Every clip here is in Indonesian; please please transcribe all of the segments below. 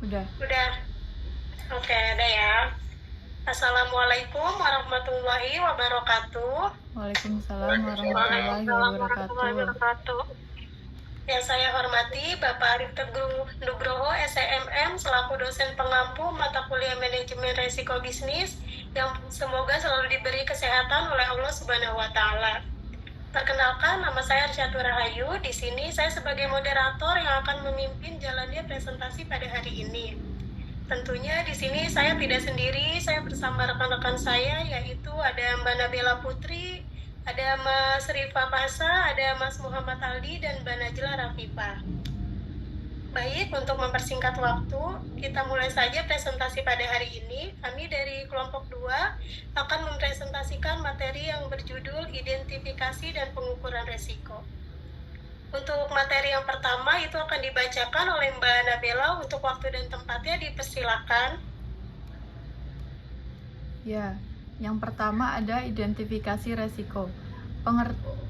Udah. Udah. Oke, ada ya. Assalamualaikum warahmatullahi wabarakatuh. Waalaikumsalam Waalaikumsalam warahmatullahi warahmatullahi wabarakatuh. wabarakatuh. Yang saya hormati Bapak Arif Teguh Nugroho, SMM, selaku dosen pengampu mata kuliah manajemen resiko bisnis, yang semoga selalu diberi kesehatan oleh Allah Subhanahu wa Ta'ala. Perkenalkan, nama saya Arsyatu Rahayu. Di sini saya sebagai moderator yang akan memimpin jalannya presentasi pada hari ini. Tentunya di sini saya tidak sendiri, saya bersama rekan-rekan saya, yaitu ada Mbak Nabila Putri, ada Mas Rifa Pasa, ada Mas Muhammad Aldi, dan Mbak Najla Rafifa. Baik, untuk mempersingkat waktu, kita mulai saja presentasi pada hari ini. Kami dari kelompok 2 akan mempresentasikan materi yang berjudul Identifikasi dan Pengukuran Resiko. Untuk materi yang pertama itu akan dibacakan oleh Mbak Nabila. Untuk waktu dan tempatnya dipersilakan. Ya, yang pertama ada identifikasi resiko.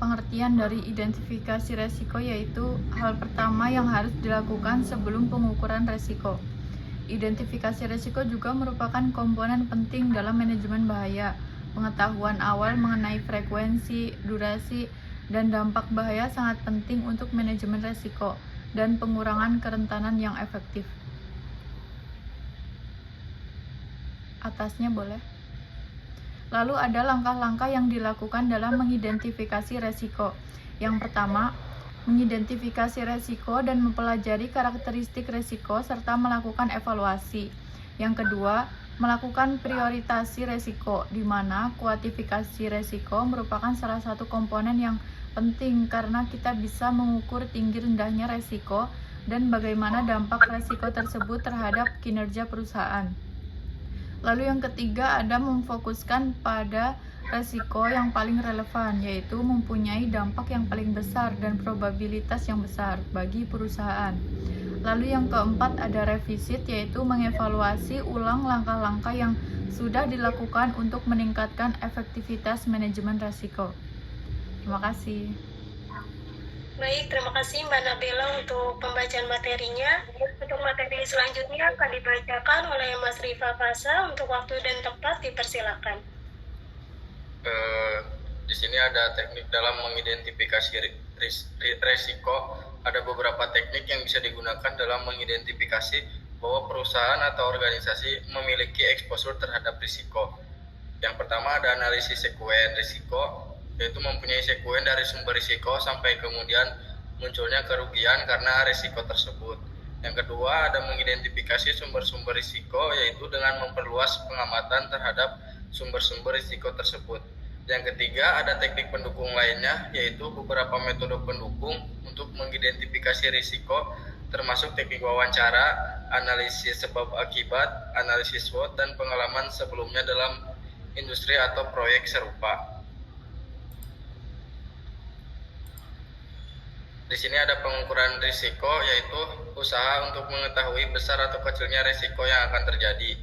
Pengertian dari identifikasi resiko yaitu hal pertama yang harus dilakukan sebelum pengukuran resiko. Identifikasi resiko juga merupakan komponen penting dalam manajemen bahaya. Pengetahuan awal mengenai frekuensi, durasi, dan dampak bahaya sangat penting untuk manajemen resiko dan pengurangan kerentanan yang efektif. Atasnya boleh. Lalu ada langkah-langkah yang dilakukan dalam mengidentifikasi resiko. Yang pertama, mengidentifikasi resiko dan mempelajari karakteristik resiko serta melakukan evaluasi. Yang kedua, melakukan prioritasi resiko, di mana kuantifikasi resiko merupakan salah satu komponen yang penting karena kita bisa mengukur tinggi rendahnya resiko dan bagaimana dampak resiko tersebut terhadap kinerja perusahaan. Lalu yang ketiga ada memfokuskan pada resiko yang paling relevan, yaitu mempunyai dampak yang paling besar dan probabilitas yang besar bagi perusahaan. Lalu yang keempat ada revisit, yaitu mengevaluasi ulang langkah-langkah yang sudah dilakukan untuk meningkatkan efektivitas manajemen resiko. Terima kasih. Baik, terima kasih Mbak Nabila untuk pembacaan materinya. Untuk materi selanjutnya akan dibacakan oleh Mas Rifa Pasa. Untuk waktu dan tempat dipersilakan. Di sini ada teknik dalam mengidentifikasi resiko. Ada beberapa teknik yang bisa digunakan dalam mengidentifikasi bahwa perusahaan atau organisasi memiliki eksposur terhadap risiko. Yang pertama ada analisis sekuen risiko, yaitu mempunyai sekuen dari sumber risiko sampai kemudian munculnya kerugian karena risiko tersebut. Yang kedua ada mengidentifikasi sumber-sumber risiko, yaitu dengan memperluas pengamatan terhadap sumber-sumber risiko tersebut. Yang ketiga ada teknik pendukung lainnya, yaitu beberapa metode pendukung untuk mengidentifikasi risiko, termasuk teknik wawancara, analisis sebab akibat, analisis SWOT, dan pengalaman sebelumnya dalam industri atau proyek serupa. Di sini ada pengukuran risiko, yaitu usaha untuk mengetahui besar atau kecilnya risiko yang akan terjadi.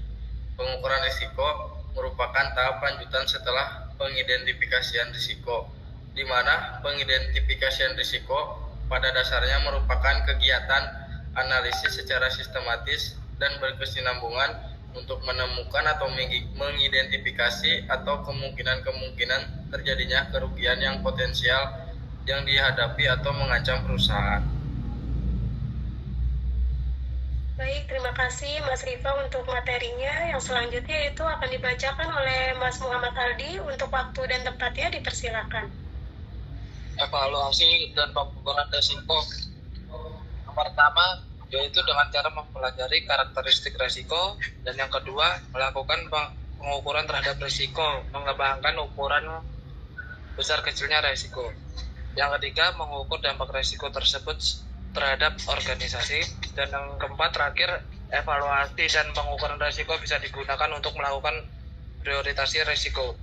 Pengukuran risiko merupakan tahap lanjutan setelah pengidentifikasian risiko, di mana pengidentifikasian risiko pada dasarnya merupakan kegiatan analisis secara sistematis dan berkesinambungan untuk menemukan atau mengidentifikasi atau kemungkinan-kemungkinan terjadinya kerugian yang potensial yang dihadapi atau mengancam perusahaan. Baik, terima kasih Mas Rifa untuk materinya. Yang selanjutnya itu akan dibacakan oleh Mas Muhammad Aldi. Untuk waktu dan tempatnya dipersilakan. Evaluasi dan pengukuran resiko. Yang pertama yaitu dengan cara mempelajari karakteristik resiko, dan yang kedua melakukan pengukuran terhadap resiko, mengembangkan ukuran besar kecilnya resiko. Yang ketiga mengukur dampak resiko tersebut terhadap organisasi, dan yang keempat terakhir evaluasi dan pengukuran resiko bisa digunakan untuk melakukan prioritasi resiko.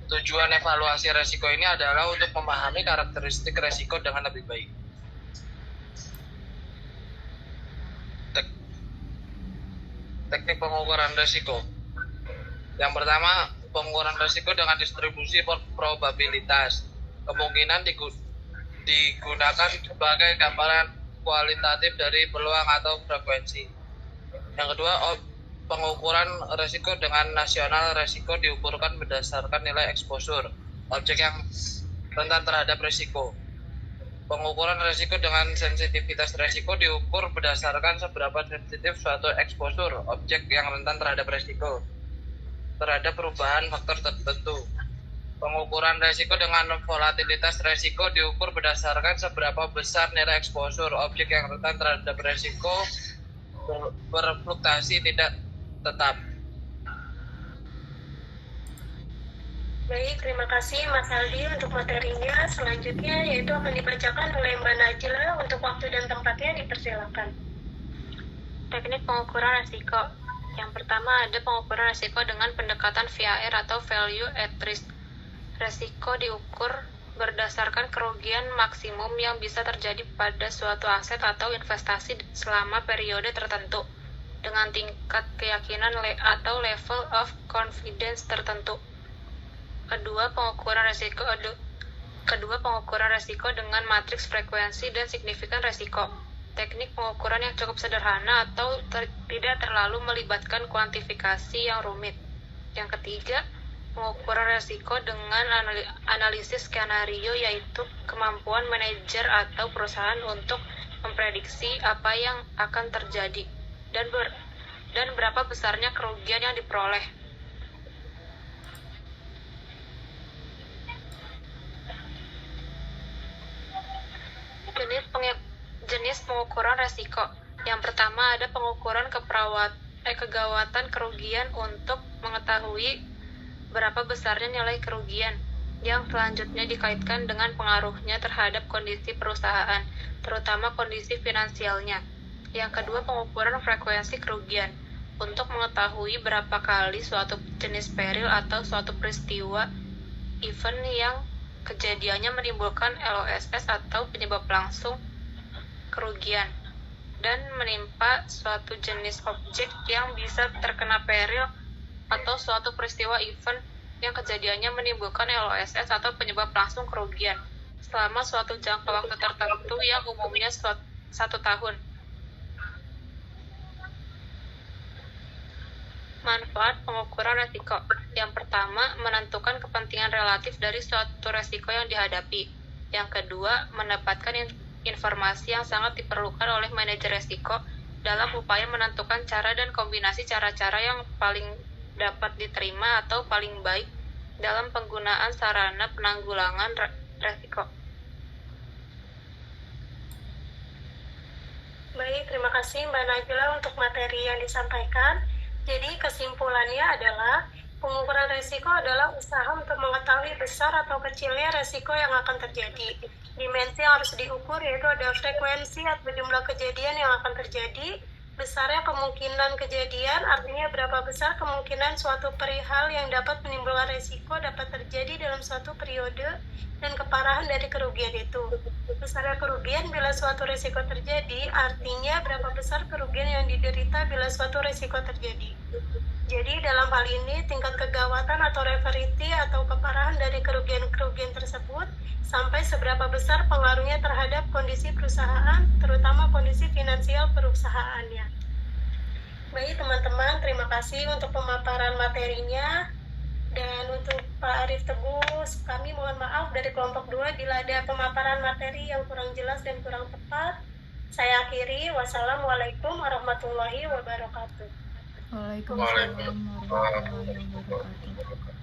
Tujuan evaluasi resiko ini adalah untuk memahami karakteristik resiko dengan lebih baik. Teknik pengukuran resiko. Yang pertama, pengukuran resiko dengan distribusi probabilitas. Kemungkinan digunakan sebagai gambaran kualitatif dari peluang atau frekuensi. Yang kedua, pengukuran resiko dengan nasional resiko diukurkan berdasarkan nilai exposure objek yang rentan terhadap resiko. Pengukuran resiko dengan sensitivitas resiko diukur berdasarkan seberapa sensitif suatu exposure objek yang rentan terhadap resiko terhadap perubahan faktor tertentu. Pengukuran resiko dengan volatilitas resiko diukur berdasarkan seberapa besar nilai exposure objek yang rentan terhadap resiko berfluktuasi tidak tetap. Baik, terima kasih Mas Aldi untuk materinya. Selanjutnya yaitu akan dibacakan oleh Mbak Najla. Untuk waktu dan tempatnya dipersilakan. Teknik pengukuran resiko. Yang pertama ada pengukuran resiko dengan pendekatan VAR atau Value at Risk. Resiko diukur berdasarkan kerugian maksimum yang bisa terjadi pada suatu aset atau investasi selama periode tertentu dengan tingkat keyakinan atau level of confidence tertentu. Kedua, pengukuran resiko dengan matriks frekuensi dan signifikan resiko. Teknik pengukuran yang cukup sederhana atau tidak terlalu melibatkan kuantifikasi yang rumit. Yang ketiga, pengukuran resiko dengan analisis skenario, yaitu kemampuan manajer atau perusahaan untuk memprediksi apa yang akan terjadi dan berapa besarnya kerugian yang diperoleh. Jenis pengukuran resiko. Yang pertama ada pengukuran kegawatan kerugian untuk mengetahui berapa besarnya nilai kerugian. Yang selanjutnya dikaitkan dengan pengaruhnya terhadap kondisi perusahaan, terutama kondisi finansialnya. Yang kedua, pengukuran frekuensi kerugian untuk mengetahui berapa kali suatu jenis peril atau suatu peristiwa event yang kejadiannya menimbulkan LOSS atau penyebab langsung kerugian dan menimpa suatu jenis objek yang bisa terkena peril atau suatu peristiwa event yang kejadiannya menimbulkan LOSS atau penyebab langsung kerugian selama suatu jangka waktu tertentu yang umumnya 1 tahun. Manfaat pengukuran resiko. Yang pertama, menentukan kepentingan relatif dari suatu resiko yang dihadapi. Yang kedua, mendapatkan informasi yang sangat diperlukan oleh manajer resiko dalam upaya menentukan cara dan kombinasi cara-cara yang paling dapat diterima atau paling baik dalam penggunaan sarana penanggulangan resiko. Baik, terima kasih Mbak Najla untuk materi yang disampaikan. Jadi kesimpulannya adalah pengukuran resiko adalah usaha untuk mengetahui besar atau kecilnya resiko yang akan terjadi. Dimensi yang harus diukur yaitu ada frekuensi atau jumlah kejadian yang akan terjadi, besarnya kemungkinan kejadian, artinya berapa besar kemungkinan suatu perihal yang dapat menimbulkan resiko dapat terjadi dalam suatu periode, dan keparahan dari kerugian itu. Besarnya kerugian bila suatu resiko terjadi, artinya berapa besar kerugian yang diderita bila suatu resiko terjadi. Jadi dalam hal ini tingkat kegawatan atau severity atau keparahan dari kerugian-kerugian tersebut sampai seberapa besar pengaruhnya terhadap kondisi perusahaan, terutama kondisi finansial perusahaannya. Baik teman-teman, terima kasih untuk pemaparan materinya. Dan untuk Pak Arif Teguh, kami mohon maaf dari kelompok 2 bila ada pemaparan materi yang kurang jelas dan kurang tepat. Saya akhiri. Wassalamualaikum warahmatullahi wabarakatuh. Waalaikumsalam warahmatullahi wabarakatuh.